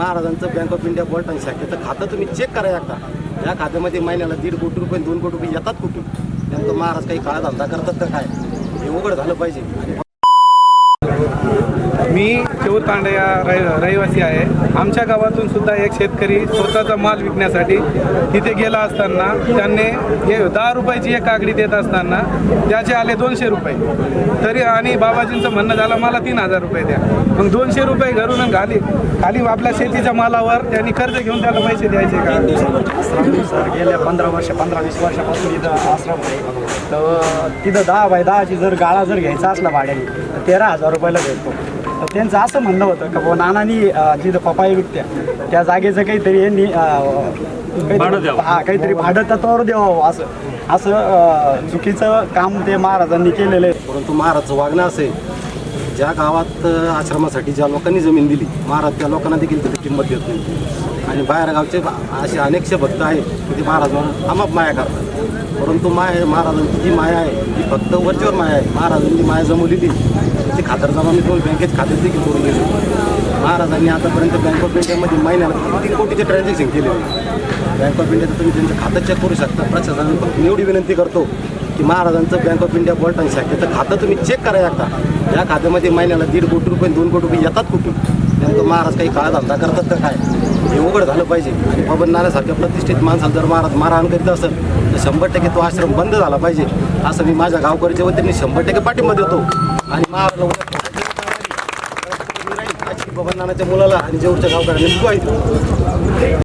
महाराजांचं bank of India बोलटां शाखेचं खातं तुम्ही चेक करा एकदा. या खात्यामध्ये महिन्याला 1.5 कोटी रुपये 2 कोटी रुपये येतात कुठून? नेमकं महाराज काही काळा धंदा करतात तर काय? हे उघड झालं पाहिजे. मी चौर तांडे या रहिवासी आहे. आमच्या गावातून सुद्धा एक शेतकरी स्वतःचा माल विकण्यासाठी तिथे गेला असताना त्यांनी 10 रुपयाची एक कागडी देत असताना त्याचे आले 200 रुपये तरी, आणि बाबाजींचं म्हणणं झालं मला 3000 रुपये द्या. मग 200 रुपये घरून खाली आपल्या शेतीच्या मालावर त्यांनी कर्ज घेऊन त्याला पैसे द्यायचे का? सर गेल्या 15-20 वर्षापासून इथं आश्रम आहे. तर तिथं 10 बाय 10ची जर गाळा जर घ्यायचा असला भाड्याने तर 13,000 रुपयाला भेटतो. तर त्यांचं असं म्हणणं होतं का बाबा नानांनी जिथं पपाया विकत्या त्या जागेचं काहीतरी यांनी काहीतरी भाडं तत्वावर द्यावं, असं चुकीचं काम ते महाराजांनी केलेलं आहे. परंतु महाराजचं वागणं असे, ज्या गावात आश्रमासाठी ज्या लोकांनी जमीन दिली महाराज त्या लोकांना देखील तिथे किंमत देत नाही. आणि बाहेरगावचे असे अनेकशे भक्त आहेत की ते महाराजांवर अमाप माया करतात. परंतु महाराजांची जी माया आहे ती फक्त वरच्यावर माया आहे. महाराजांनी माया जमवलेली त्याची खातरजमा मी तुम्हाला बँकेत खात्यात देखील करून दिली. महाराजांनी आतापर्यंत बँक ऑफ इंडियामध्ये महिन्याला 3 कोटीचे ट्रान्झॅक्शन केले. बँक ऑफ इंडियाचं तुम्ही त्यांचं खातं चेक करू शकता. प्रशासनाने फक्त एवढी विनंती करतो की महाराजांचं बँक ऑफ इंडिया बोलटां शाखेचं खातं तुम्ही चेक करा एकदा. या खात्यामध्ये महिन्याला 1.5 कोटी रुपये 2 कोटी रुपये येतात कुठून? नेमकं महाराज काही काळा धंदा करतात तर काय? हे उघड झालं पाहिजे. आणि बबन नानासारख्या प्रतिष्ठित माणसाला जर महाराज मारहाण करीत असेल तर 100% तो आश्रम बंद झाला पाहिजे, असं मी माझ्या गावकऱ्याच्या वतीने 100% पाठिंबा देतो. आणि बबन नानाच्या मुलाला आणि जेवढच्या गावकऱ्यांनी